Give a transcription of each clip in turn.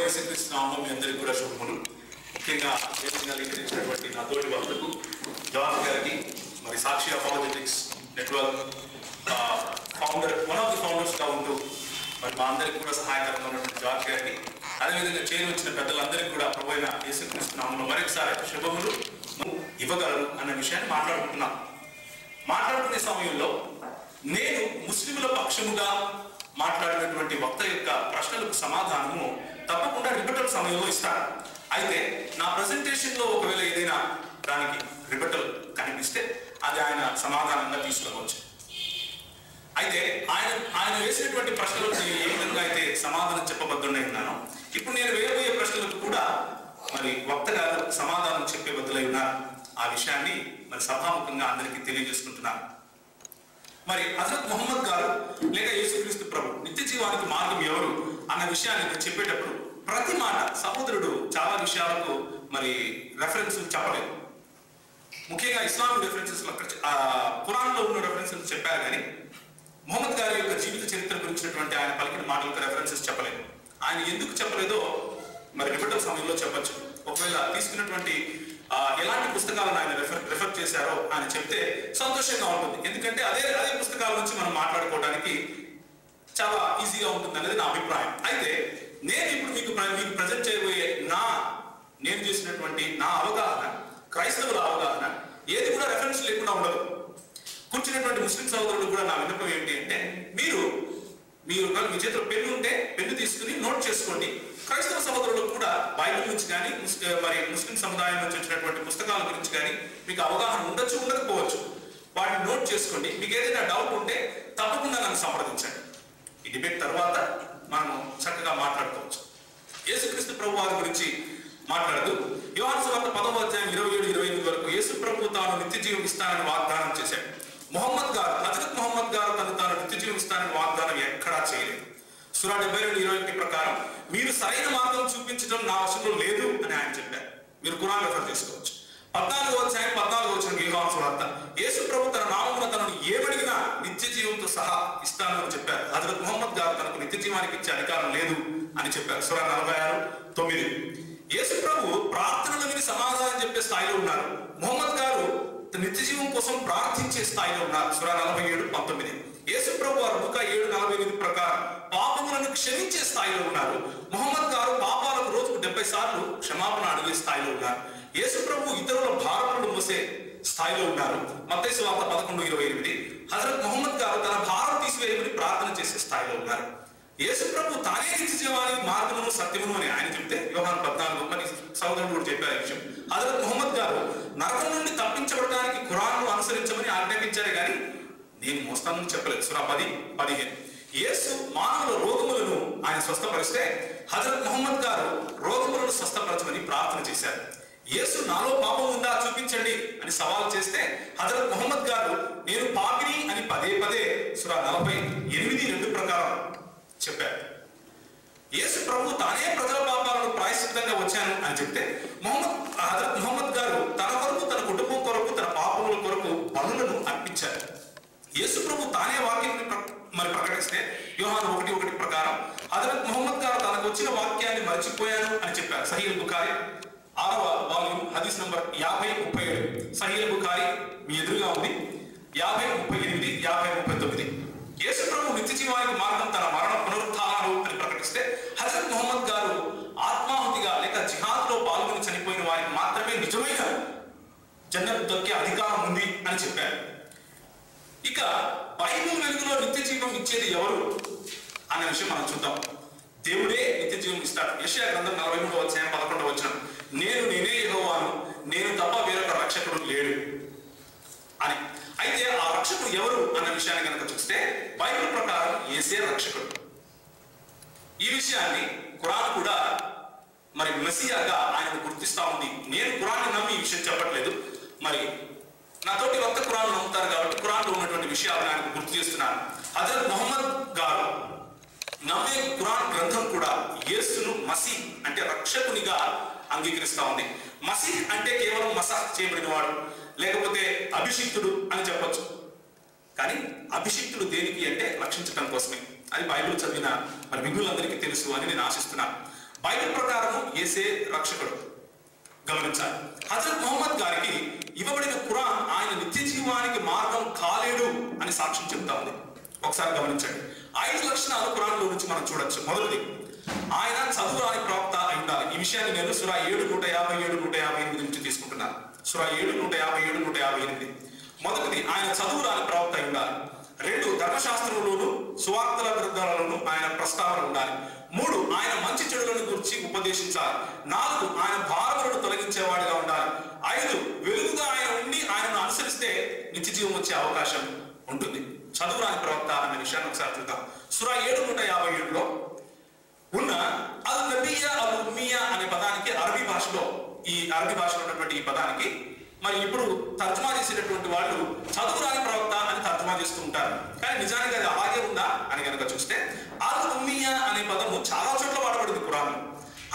యేసుక్రీస్తు నామములో మీ అందరికీ కూడా శుభములు. ముఖ్యంగా వేదికగా అలంకరించినటువంటి నా తోటి వక్తలకు జాన్ గారికి, మరి Sakshi apologetics network founder, one of the ఫౌండర్స్గా ఉంటూ మరి మా అందరికీ కూడా సహాయకరంగా ఉన్నటువంటి జాన్ గారికి, అదేవిధంగా చేరి వచ్చిన పెద్దలందరికీ కూడా ప్రభు అయిన యేసుక్రీస్తు నామములో మరొకసారి శుభములు ఇవ్వగలరు అన్న విషయాన్ని మాట్లాడుకునే సమయంలో నేను ముస్లింల పక్షముగా మాట్లాడినటువంటి వక్త యొక్క ప్రశ్నలకు సమాధానము తప్పకుండా రిబటల్ సమయంలో ఇస్తాను. అయితే నా ప్రజెంటేషన్లో ఒకవేళ ఏదైనా దానికి రిబటల్ కనిపిస్తే అది ఆయన సమాధానంగా తీసుకోవచ్చు. అయితే ఆయన వేసినటువంటి ప్రశ్నలకు నేను ఏ విధంగా అయితే సమాధానం చెప్పబద్దునే ఉన్నాను, ఇప్పుడు నేను వేయబోయే ప్రశ్నలకు కూడా మరి వక్త గారు సమాధానం చెప్పే బద్దులై ఉన్నారు. ఆ విషయాన్ని మరి సభాముఖంగా అందరికీ తెలియజేసుకుంటున్నాను. మరి హజరత్ ముహమ్మద్ గారు లేక యేసుక్రీస్తు ప్రభు నిత్య జీవానికి మార్గం ఎవరు అన్న విషయాన్ని చెప్పేటప్పుడు ప్రతి మాట సహోదరుడు చాలా విషయాలకు మరి రెఫరెన్స్ చెప్పలేదు. ముఖ్యంగా ఇస్లామిక్ రెఫరెన్సెస్ ఖురాన్లో ఉన్న రెఫరెన్సెస్ చెప్పారు, కానీ ముహమ్మద్ గారి యొక్క జీవిత చరిత్ర గురించినటువంటి ఆయన పలికిన మాటలకు రెఫరెన్సెస్ చెప్పలేదు. ఆయన ఎందుకు చెప్పలేదో మరి రిబటల్ సమయంలో చెప్పచ్చు. ఒకవేళ తీసుకున్నటువంటి ఎలాంటి పుస్తకాలను ఆయన రిఫర్ చేశారో ఆయన చెప్తే సంతోషంగా ఉంటుంది. ఎందుకంటే అదే పుస్తకాల నుంచి మనం మాట్లాడుకోవడానికి చాలా ఈజీగా ఉంటుంది అనేది నా అభిప్రాయం. అయితే నేను ఇప్పుడు మీకు ప్రజెంట్ చేయబోయే నేను చేసినటువంటి నా అవగాహన, క్రైస్తవుల అవగాహన ఏది కూడా రెఫరెన్స్ లేకుండా ఉండదు. కూర్చున్నటువంటి ముస్లిం సహోదరులు కూడా నా విన్నపం ఏంటి అంటే, మీరు మీ చేతిలో పెన్ను ఉంటే పెన్ను తీసుకుని నోట్ చేసుకోండి. క్రైస్తవ సహోదరులకు కూడా బైబిల్ నుంచి కానీ మరి ముస్లిం సముదాయం నుంచి వచ్చినటువంటి పుస్తకాల గురించి కానీ మీకు అవగాహన ఉండొచ్చు, ఉండకపోవచ్చు. వాటిని నోట్ చేసుకోండి. మీకు ఏదైనా డౌట్ ఉంటే తప్పకుండా నన్ను సంప్రదించండి. ఈ డిబేట్ తర్వాత మనం చక్కగా మాట్లాడుకోవచ్చు. యేసుక్రీస్తు ప్రభు వారి గురించి మాట్లాడుతూ యోహాను సువార్త 10వ అధ్యాయం 27-28 వరకు యేసు ప్రభు తాను నిత్య జీవం ఇస్తానని వాగ్దానం చేశాడు. హజరత్ ముహమ్మద్ గారు తాను నిత్య జీవం ఇస్తానని వాగ్దానం ఎక్కడా చేయలేదు. సూరా 72:21 ప్రకారం మీరు సరైన మార్గం చూపించడం నా వశంలో లేదు అని ఆయన చెప్పారు. మీరు ఖురాన్ రెఫర్ చేసుకోవచ్చు. 14వ అధ్యాయం 14వ వచనం యోహాను సువార్త యేసు ప్రభు తన నామమున తనను ఏమడిగినా నిత్య జీవంతో సహా ఇస్తాను అని చెప్పారు. హజరత్ ముహమ్మద్ గారు తనకు నిత్య జీవానికి ఇచ్చే అధికారం లేదు అని చెప్పారు. సూరా 46:9 యేసు ప్రభు ప్రార్థనలు విని సమాధానం చెప్పే స్థాయిలో ఉన్నారు. ముహమ్మద్ గారు నిత్య జీవం కోసం ప్రార్థించే స్థాయిలో ఉన్నారు. సూరా 47:19 యేసు ప్రభు వారు లూకా 7:48 ప్రకారం పాపములను క్షమించే స్థాయిలో ఉన్నారు. ముహమ్మద్ గారు పాపాలకు రోజుకు 70 సార్లు క్షమాపణ అడిగే స్థాయిలో ఉన్నారు. యేసు ప్రభు ఇతరుల భారములను మోసే స్థాయిలో ఉన్నారు. మత్తయి సువార్త 11:28 హజరత్ ముహమ్మద్ గారు తన భారం తీసివేయమని ప్రార్థన చేసే స్థాయిలో ఉన్నారు. యేసు ప్రభు తానే నిత్య జీవానికి మార్గమును సత్యమును అని ఆయన చెప్తే యోహాను 14 మరి సహోదరుడు కూడా చెప్పారు ఈ విషయం. హజరత్ ముహమ్మద్ గారు నరకం నుండి తప్పించబడడానికి ఖురాన్ను అనుసరించమని ఆజ్ఞాపించారే కానీ నేను మోస్తానని చెప్పలేదు. సూరా 10:15 యేసు మానవుల రోగములను ఆయన స్వస్థపరిస్తే హజరత్ ముహమ్మద్ గారు రోగములను స్వస్థపరచమని ప్రార్థన చేశారు. యేసు నాలో పాపం ఉందా చూపించండి అని సవాల్ చేస్తే హజరత్ ముహమ్మద్ గారు నేను పాపిని అని పదే సూరా 48:2 ప్రకారం చెప్పారు. యేసు ప్రభు తానే ప్రజల పాపాలను ప్రాయశ్చిత్తంగా వచ్చాను అని చెప్తే హజరత్ ముహమ్మద్ గారు తన కొరకు, తన కుటుంబం కొరకు, తన పాపముల కొరకు పనులను అర్పించారు. యేసు ప్రభు తానే వాక్యాన్ని మరి ప్రకటిస్తే యోహాను 1:1 ప్రకారం హజరత్ ముహమ్మద్ గారు తనకు వచ్చిన వాక్యాన్ని మర్చిపోయాను అని చెప్పారు. సహీహ్ బుఖారీ 6వ వాల్యూమ్ హదీస్ నంబర్ 50:37 సహీహ్ బుఖారీ మీ ఎదురుగా ఉంది. 50:38, 50:39 యేసు ప్రభు నిత్య జీవానికి మార్గం తన మరణ పునరుత్థానాలు అని ప్రకటిస్తే హజరత్ ముహమ్మద్ గారు ఆత్మాహుతిగా లేక జిహాద్లో పాల్గొని చనిపోయిన వారికి మాత్రమే నిజమైన జన్నత్ దొక్కే అధికారం ఉంది అని చెప్పారు. ఇక బైబిల్ వెలుగులో నిత్య జీవం ఇచ్చేది ఎవరు అన్న విషయం మనం చూద్దాం. దేవుడే నిత్య జీవం ఇస్తాడు. యెషయా గ్రంథం 43వ అధ్యాయం 11వ వచనం నేనే యెహోవాను, నేను తప్ప వేరొక రక్షకుడు లేడు అని. అయితే ఆ రక్షకుడు ఎవరు అన్న విషయాన్ని కనుక చూస్తే బైబిల్ ప్రకారం యేసే రక్షకుడు. ఈ విషయాన్ని ఖురాన్ కూడా మరి మెస్సియాగా ఆయనను గుర్తిస్తా ఉంది. నేను ఖురాన్ని నమ్మి ఈ విషయం చెప్పట్లేదు, మరి నాతోటి వక్త ఖురాన్ నమ్ముతారు కాబట్టి ఖురాన్లో ఉన్నటువంటి విషయాలు ఆయనకు గుర్తు చేస్తున్నాను. హజరత్ ముహమ్మద్ గారు నమ్మే ఖురాన్ గ్రంథం కూడా యేసును మసీహ్ అంటే రక్షకునిగా అంగీకరిస్తా ఉంది. మసీహ్ అంటే కేవలం మసాహ్ చేయబడిన వాడు లేకపోతే అభిషిక్తుడు అని చెప్పొచ్చు. కానీ అభిషిక్తుడు దేనికి అంటే రక్షించడం కోసమే. అది బైబిల్ చదివిన మరి మిగులందరికీ తెలుసు అని నేను ఆశిస్తున్నాను. బైబిల్ ప్రకారము యేసే రక్షకుడు. గమనించాలి, హజరత్ ముహమ్మద్ గారికి ఇవ్వబడిన ఖురాన్ ఆయన నిత్య జీవానికి మార్గం కాలేడు అని సాక్ష్యం చెప్తా ఉంది. ఒకసారి గమనించండి, 5 లక్షణాలు ఖురాన్లో నుంచి మనం చూడొచ్చు. మొదటిది, ఆయన చదువురాని ప్రవక్త అయి ఉండాలి. ఈ విషయాన్ని నేను సూరా 7:157-158 నుంచి తీసుకుంటున్నాను. సూరా 7:157-158. మొదటిది, ఆయన చదువురాని ప్రవక్త అయి ఉండాలి. 2, ధర్మశాస్త్రంలోను సువార్తల గ్రంథాలలోను ఆయన ప్రస్తావన ఉండాలి. 3, ఆయన మంచి చెడులను గురించి ఉపదేశించాలి. 4, ఆయన భారములను తొలగించేవాడిగా ఉండాలి. 5, వెలుగుగా ఆయన ఉండి ఆయనను అనుసరిస్తే నిత్య జీవం వచ్చే అవకాశం ఉంటుంది. చదువురాని ప్రవక్త అనే విషయాన్ని ఒకసారి చూద్దాం. సూరా 7:157లో ఉన్న అల్ నబియా అల్ ఉమ్మియా అనే పదానికి అరబీ భాషలో ఉన్నటువంటి ఈ పదానికి మరి ఇప్పుడు తర్జుమా చేసేటటువంటి వాళ్ళు చదువురాని ప్రవక్త అని తర్జుమా చేస్తూ ఉంటారు. కానీ నిజానికి అది అలాగే ఉందా అని కనుక చూస్తే అల్ ఉమ్మియా అనే పదము చాలా చోట్ల వాడబడింది ఖురాన్లో.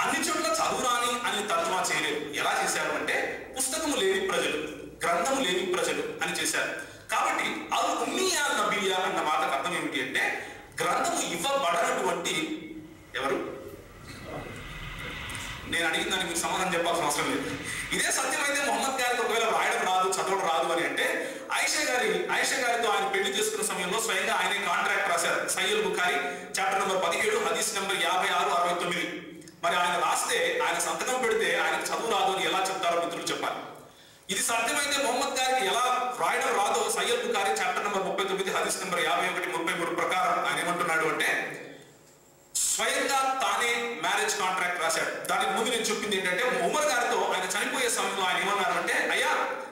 అన్ని చోట్ల చదువురాని అని తర్జుమా చేయలేదు. ఎలా చేశారు అంటే పుస్తకము లేని ప్రజలు, గ్రంథము లేని ప్రజలు అని చేశారు. కాబట్టి అల్ ఉమ్మియా నబియా అన్న మాటకు అర్థం ఏమిటి అంటే గ్రంథము ఇవ్వబడనటువంటి ఎవరు? నేను అడిగిన దానికి మీరు సమాధానం చెప్పాల్సిన అవసరం లేదు. ఇదే సత్యమైతే ముహమ్మద్ గారికి ఒకవేళ రాయడం రాదు, చదవడం రాదు అని అంటే ఆయిషా గారితో ఆయన పెళ్లి చేసుకున్న సమయంలో స్వయంగా ఆయనే కాంట్రాక్ట్ రాశారు. సహీహ్ బుఖారీ చాప్టర్ నెంబర్ 17 హదీస్ నెంబర్ 56-69. మరి ఆయన రాస్తే, ఆయన సంతకం పెడితే ఆయనకు చదువు రాదు అని ఎలా చెప్తారో మిత్రులు చెప్పాలి. ఇది సత్యమైతే ముహమ్మద్ గారికి ఎలా రాయడం రాదో సహీహ్ బుఖారీ చాప్టర్ నెంబర్ 39 హదీస్ నెంబర్ 51-33 ప్రకారం ఆయన ఏమంటున్నాడు అంటే స్వయంగా తానే మ్యారేజ్ కాంట్రాక్ట్ రాశాడు. దానికి ముందు నేను చెప్పింది ఏంటంటే ఉమర్ గారితో ఆయన చనిపోయే సమయంలో ఆయన ఏమన్నారు అంటే, అయ్యా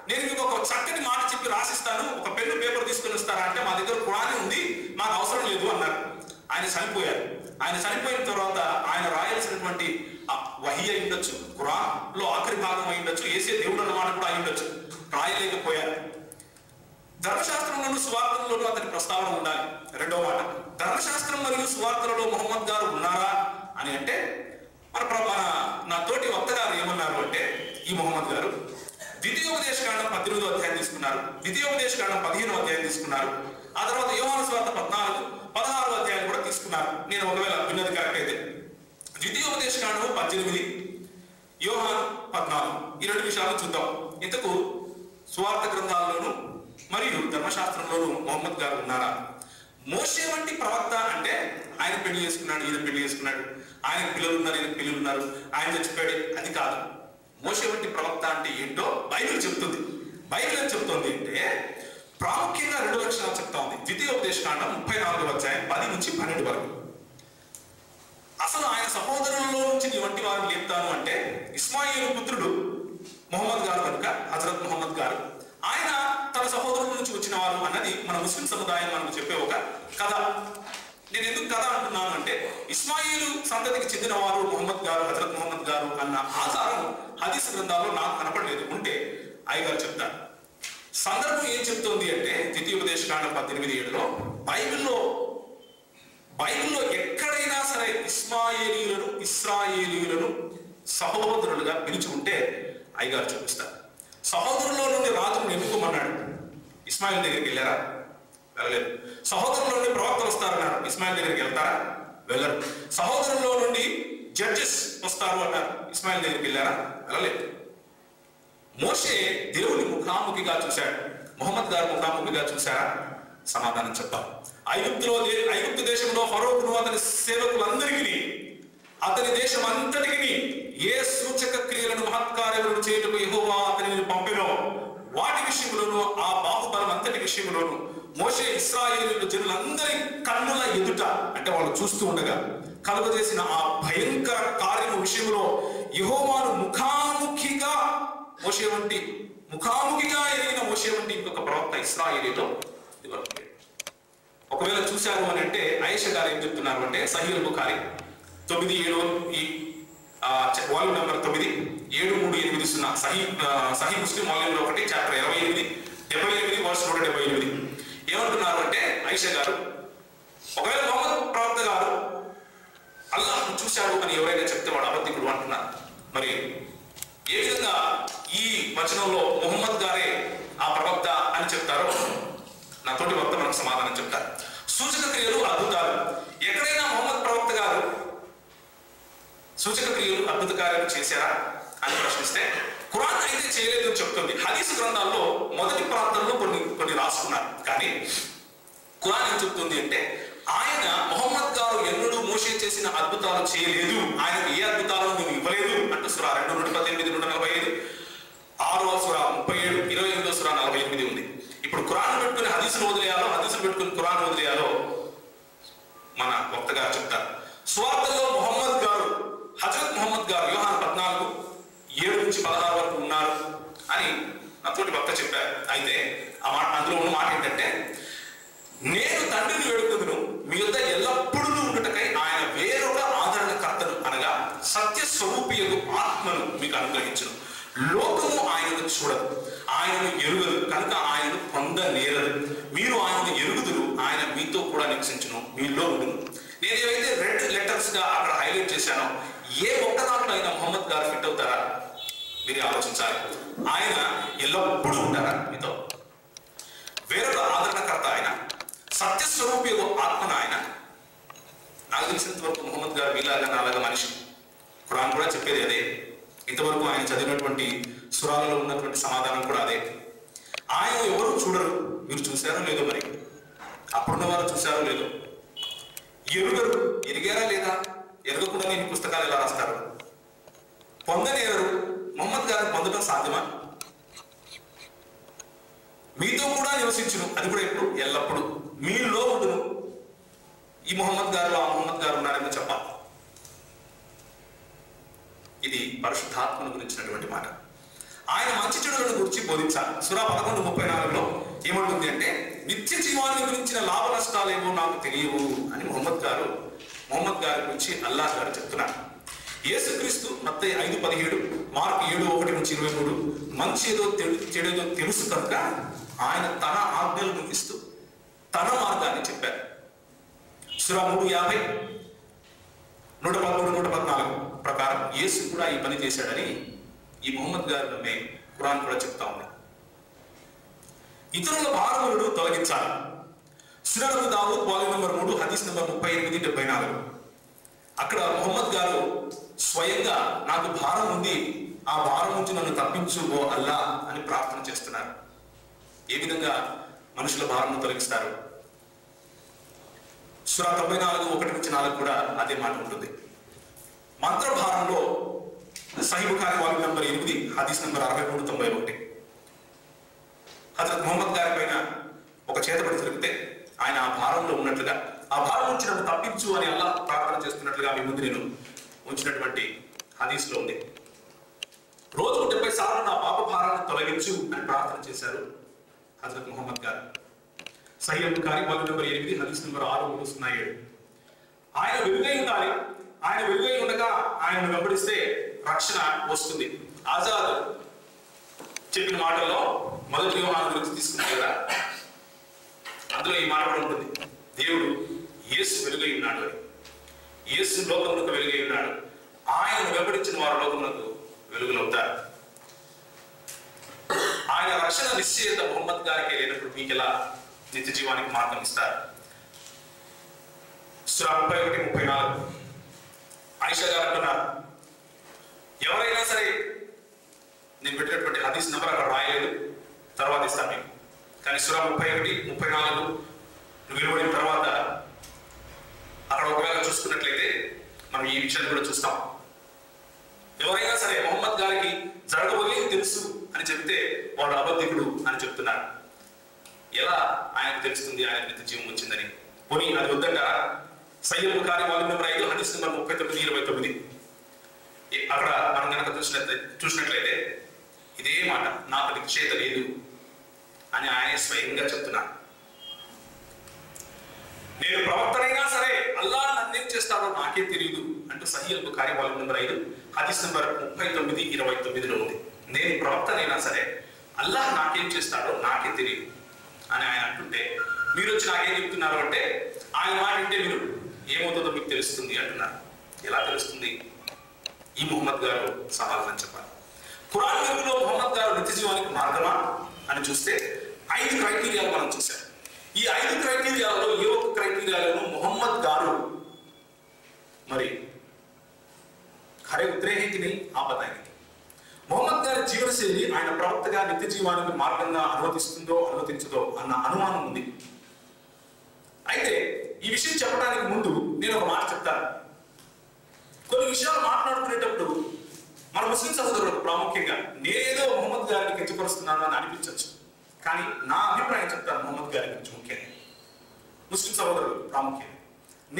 నేను మీకు ఒక చక్కని మాట చెప్పి రాసిస్తాను, ఒక పెన్ను పేపర్ తీసుకుని వస్తారా అంటే మా దగ్గర ఖురాన్ ఉంది, మాకు అవసరం లేదు అన్నారు. ఆయన చనిపోయారు. ఆయన చనిపోయిన తర్వాత ఆయన రాయాల్సినటువంటి వహీ అయి ఉండొచ్చు, ఖురాన్ లో ఆఖరి భాగం అయి ఉండొచ్చు, యేసే దేవుడు అన్నమాట కూడా అయి ఉండొచ్చు, రాయలేకపోయారు. ధర్మశాస్త్రంలోను సువార్తలలోనూ అతని ప్రస్తావన ఉండాలి. రెండో మాట, ధర్మశాస్త్రం మరియు సువార్తలలో ముహమ్మద్ గారు ఉన్నారా అని అంటే మన నా తోటి వక్త గారు ఏమన్నారు అంటే ఈ ముహమ్మద్ గారు ద్వితీయోపదేశకాండం 18వ అధ్యాయం తీసుకున్నారు, ద్వితీయోపదేశకాండం 15వ అధ్యాయం తీసుకున్నారు, ఆ తర్వాత యోహాను సువార్త 14-16వ అధ్యాయం కూడా తీసుకున్నారు. నేను ఒకవేళ విన్నది కరెక్ట్ అయితే ద్వితీయోపదేశకాండం 18, యోహాను 14, ఈ 2 విషయాలు చూద్దాం. ఇంతకు సువార్త గ్రంథాల్లోనూ మరియు ధర్మశాస్త్రంలోనూ ముహమ్మద్ గారు ఉన్నారా? మోషే వంటి ప్రవక్త అంటే ఆయన పెళ్లి చేసుకున్నాడు, ఈయన పెళ్లి చేసుకున్నాడు, ఆయన పిల్లలు ఉన్నారు, ఈయన పిల్లలు ఉన్నారు, ఆయన చచ్చిపోయాడు, అది కాదు. మోషే వంటి ప్రవక్త అంటే ఏంటో బైబిల్ చెప్తుంది. బైబిల్ ఏం చెప్తుంది అంటే ప్రాముఖ్యంగా 2 లక్షణాలు చెప్తా ఉంది. ద్వితీయోపదేశకాండం 34వ అధ్యాయం 10-12 వరకు. అసలు ఆయన సహోదరులలో నుంచి నీ వంటి వారిని లేపుతాను అంటే ఇస్మాయిలు పుత్రుడు ముహమ్మద్ గారు కనుక హజరత్ ముహమ్మద్ గారు ఆయన తన సహోదరుల నుంచి వచ్చిన వారు అన్నది మన ముస్లిం సముదాయం మనకు చెప్పే ఒక కథ. నేను ఎందుకు కథ అంటున్నాను అంటే ఇస్మాయిలు సంతతికి చెందిన వారు ముహమ్మద్ గారు, హజరత్ ముహమ్మద్ గారు అన్న ఆధారం హదీస్ గ్రంథాల్లో నాకు కనపడలేదు. ఉంటే అయ్యగారు చెప్తారు. సందర్భం ఏం చెప్తోంది అంటే ద్వితీయోపదేశకాండం 18:7లో బైబిల్లో ఎక్కడైనా సరే ఇస్రాయేలీయులను సహోదరులుగా పిలిచి ఉంటే అయ్యగారు చూపిస్తారు. సహోదరుల్లో నుండి రాజును ఎన్నుకోమన్నాడు, ఇస్మాయిల్ దగ్గరికి వెళ్ళారా? వెళ్ళలేదు. సహోదరుల్లో నుండి ప్రవక్తలు వస్తారన్నారు, ఇస్మాయిల్ దగ్గరికి వెళ్తారా? వెళ్ళరు. సహోదరుల్లో నుండి జడ్జెస్ వస్తారు అన్నారు, ఇస్మాయిల్ దగ్గరికి వెళ్ళారా? వెళ్ళలేదు. మోషే దేవుని ముఖాముఖిగా చూశాడు, ముహమ్మద్ గారు ముఖాముఖిగా చూశారా? సమాధానం చెప్పాలి. ఐగుప్తు దేశంలో ఫరోకును అతని సేవకులందరికీ, అతని దేశం అంతటికి ఏ సూచక క్రియలను మహత్కార్యములను చేయుటకు యెహోవా అతనిని పంపెనో వాటి విషయంలోనూ ఆ బాహుబలం అంతటి విషయంలోనూ మోషే ఇశ్రాయేలు జనులందరి కన్నుల ఎదుట అంటే వాళ్ళు చూస్తూ ఉండగా కలుగజేసిన ఆ భయంకర కార్యము విషయంలో యెహోవాను ముఖాముఖిగా ఎరిగిన మోషే వంటి ఇంకొక ప్రవక్త ఇశ్రాయేలులో ఒకవేళ చూశారు అని అంటే ఆయిషా గారు ఏం చెప్తున్నారు అంటే సహీహ్ బుఖారీ 9-7 వాల్యూమ్ నెంబర్ 9-7-3-8 సహీ ముస్లిం వాల్యూమ్ 1 చాప్టర్ 28-78 వర్స్ 178 ఏమంటున్నారు అంటే ఆయిషా గారు, ఒకవేళ ముహమ్మద్ ప్రవక్త గారు అల్లాహ్ను చూశాడు అని ఎవరైనా చెప్తే వాడు అబద్ధికుడు అంటున్నారు. మరి ఏ విధంగా ఈ వచనంలో ముహమ్మద్ గారే ఆ ప్రవక్త అని చెప్తారో నా తోటి వక్త మనకు సమాధానం చెప్తారు. సూచక క్రియలు, అద్భుతాలు ఎక్కడైనా ముహమ్మద్ ప్రవక్త గారు సూచక క్రియలు అద్భుత కార్యాలు చేశారా అని ప్రశ్నిస్తే ఖురాన్ అయితే చేయలేదు అని చెప్తుంది. హదీసు గ్రంథాల్లో మొదటి ప్రాంతంలో కొన్ని రాసుకున్నారు. కానీ ఖురాన్ ఏం చెప్తుంది అంటే ఆయన మొహమ్మద్ గారు ఎన్నడూ మోషే చేసిన అద్భుతాలు చేయలేదు, ఆయనకు ఏ అద్భుతాలను మేము ఇవ్వలేదు అంటూ సూరా 2:18, 2:45, 6వ సూరా 37, 28వ సూరా 48 ఉంది. ఇప్పుడు ఖురాన్ పెట్టుకుని హదీసును వదిలేయాలో, హదీసును పెట్టుకుని ఖురాన్ వదిలేయాలో మన వక్త గారు చెప్తారు. స్వార్థంలో హజరత్ మొహమ్మద్ గారు యోహాను 14:7-16 వరకు ఉన్నారు అని నాతోటి వక్త చెప్పారు. అయితే అందులో ఉన్న మాట ఏంటంటే, నేను తండ్రిని వేడుకుందును మీ యొద్ద ఎల్లప్పుడూ ఉండుటకై ఆయన వేరొక ఆదరణకర్తను అనగా సత్య స్వరూపియగు ఆత్మను మీకు అనుగ్రహించును. లోకము ఆయనను చూడదు, ఆయనను ఎరుగదు, కనుక ఆయనను పొందనేరదు. మీరు ఆయనను ఎరుగుదురు, ఆయన మీతో కూడా నివసించును, మీలో ఉండును. నేను ఏవైతే రెడ్ లెటర్స్ గా అక్కడ హైలైట్ చేశానో ఏ ఒక్క దాంట్లో అయినా మొహమ్మద్ గారు ఫిట్ అవుతారా? మీరు ఆలోచించాలి. ఆయన ఎల్లప్పుడూ ఉంటారా మీతో? వేరొక ఆదరణకర్త ఆయన, సత్యస్వరూపి ఆత్మన ఆయన. నాకు తెలిసినంత వరకు మొహమ్మద్ గారు మీలాగా నాలాగా మనిషి. ఖురాన్ కూడా చెప్పేది అదే. ఇంతవరకు ఆయన చదివినటువంటి సురాలలో ఉన్నటువంటి సమాధానం కూడా అదే. ఆయన ఎవరు చూడరు, మీరు చూశారో లేదో, మరి అప్పుడున్న వారు చూశారో లేదో, ఎరుగరు, ఎరిగారా లేదా, ఎరగకుండా నేను పుస్తకాలు ఎలా రాస్తారు, పొందనేరు, మొహమ్మద్ గారు పొందడం సాధ్యమా? మీతో కూడా నివసించును, అది కూడా ఎప్పుడు? ఎల్లప్పుడు మీలో ఉండును. ఈ మొహమ్మద్ గారు ఆ మొహమ్మద్ గారు ఉన్నారేమో చెప్పాలి. ఇది పరిశుద్ధాత్మను గురించినటువంటి మాట. ఆయన మంచి చెడులను గురించి బోధించాలి. సూరా 11:34లో ఏమంటుంది అంటే, నిత్య జీవాన్ని గురించిన లాభ నష్టాలేమో నాకు తెలియవు అని మొహమ్మద్ గారి గురించి అల్లాహ్ గారు చెప్తున్నారు. యేసుక్రీస్తు మత్తయి 5:17, మార్కు 7:1-23 మంచి ఏదో చెడేదో తెలుసు కనుక ఆయన తన ఆజ్ఞలను ఇస్తూ తన మార్గాన్ని చెప్పారు. సూరా 3:50, 113, 114 ప్రకారం యేసు కూడా ఈ పని చేశాడని ఈ మొహమ్మద్ గారు నమ్మే ఖురాన్ కూడా చెప్తా ఉంది. ఇతరుల భారములను తొలగించాలి. సునన్ దావూద్ వాల్యూమ్ నంబర్ 3 హదీస్ నంబర్ 38-74 అక్కడ మొహమ్మద్ గారు స్వయంగా నాకు భారం ఉంది, ఆ భారం నుంచి నన్ను తప్పించు ఓ అల్లా అని ప్రార్థన చేస్తున్నారు. ఏ విధంగా మనుషుల భారం తొలగిస్తారు? సూరా 94:1-4 కూడా అదే మాట ఉంటుంది. మంత్రభారంలో సహీహ్ బుఖారీ వాల్యూమ్ నంబర్ 8 హదీస్ నంబర్ 63-91 హజరత్ మొహమ్మద్ గారి పైన ఒక చేతబడి జరిగితే ఆయన ఆ భారంలో ఉన్నట్లుగా, ఆ భారం నుంచి నన్ను తప్పించు అని అల్లా ప్రార్థన చేస్తున్నట్లుగా మీ ముందు నేను ఉంచినటువంటి హదీస్ లో ఉంది. రోజుకు 70 సార్లు నా పాప భారాన్ని తొలగించు అని ప్రార్థన చేశారు హజరత్ మొహమ్మద్ గారు. సహీహ్ బుఖారీ వాల్యూమ్ నంబర్ 8 హదీస్ నంబర్ 6307 ఆయన వెలుగై ఉండాలి. ఆయన వెలుగై ఉండగా ఆయనను వెంబడిస్తే రక్షణ వస్తుంది. ఆజాద్ చెప్పిన మాటల్లో మొదటి యోహాను గురించి తీసుకున్నారు కదా, అందులో ఈ మాట కూడా ఉంటుంది. దేవుడు యేసు వెలుగై ఉన్నాడు అని. యేసు లోకమునకు వెలుగై ఉన్నాడు. ఆయనను వెంబడించిన వారు లోకమునకు వెలుగులవుతారు. ఆయన రక్షణ నిశ్చయత మొహమ్మద్ గారికి లేనప్పుడు మీకు ఎలా నిత్య జీవానికి మార్గం ఇస్తారు? సూరా 31-34 ఆయిషా గారు అంటున్నారు, ఎవరైనా సరే, నేను పెట్టినటువంటి హదీస్ నెంబర్ అక్కడ రాయలేదు, తర్వాత ఇస్తాను మీకు, కానీ సూరా 31-34 వెలువడిన తర్వాత అక్కడ ఒకవేళ చూసుకున్నట్లయితే మనం ఈ విషయాన్ని కూడా చూస్తాం. ఎవరైనా సరే మొహమ్మద్ గారికి జరగబోయేది తెలుసు అని చెబితే వాడు అబద్ధికుడు అని చెప్తున్నారు. ఎలా ఆయనకు తెలుస్తుంది ఆయన నిత్య జీవం వచ్చిందని? పోనీ అది వద్దంటారా? సహీహ్ బుఖారీ వాల్యూమ్ నంబర్ 5 హదీస్ నంబర్ 39-29 అక్కడ మనం కనుక చూసినట్లయితే ఇదే మాట, నాకు నిశ్చయత లేదు అని ఆయన స్వయంగా చెప్తున్నారు. నేను ప్రవక్తనైనా సరే అల్లాహ్ నన్నేం చేస్తాడో నాకే తెలియదు అంటూ సహీహ్ బుఖారీ వాల్యూమ్ నంబర్ 5 హదీస్ నంబర్ 39-29 ఉంది. నేను ప్రవక్తనైనా సరే అల్లాహ్ నాకేం చేస్తాడో నాకే తెలియదు అని ఆయన అంటుంటే, మీరు వచ్చి నాకేం చెప్తున్నారు అంటే, ఆయన మాట వింటే మీరు ఏమవుతుందో మీకు తెలుస్తుంది అంటున్నారు. ఎలా తెలుస్తుంది? ఈ మొహమ్మద్ గారు సమాధానం చెప్పాలి. ఖురాన్ వెలుగులో మొహమ్మద్ గారు నిత్య జీవానికి మార్గమా అని చూస్తే 5 క్రైటీరియాలు మనం చూసాం. ఈ 5 క్రైటీరియాలలో ఏ ఒక్క క్రైటీరియాలను మొహమ్మద్ గారు మరి హరే ఉద్రేహికిని ఆపదానికి. మొహమ్మద్ గారి జీవనశైలి ఆయన ప్రవక్తగా నిత్య జీవానికి మార్గంగా అనుమతిస్తుందో అనుమతించదో అన్న అనుమానం ఉంది. అయితే ఈ విషయం చెప్పడానికి ముందు నేను ఒక మాట చెప్తాను. కొన్ని విషయాలు మాట్లాడుకునేటప్పుడు మన ముస్లిం సహోదరులకు ప్రాముఖ్యంగా నేనేదో మొహమ్మద్ గారిని కించపరుస్తున్నాను అని అనిపించవచ్చు. కానీ నా అభిప్రాయం చెప్తాను మొహమ్మద్ గారి గురించి ముఖ్యంగా. ముస్లిం సహోదరులు ప్రాముఖ్యంగా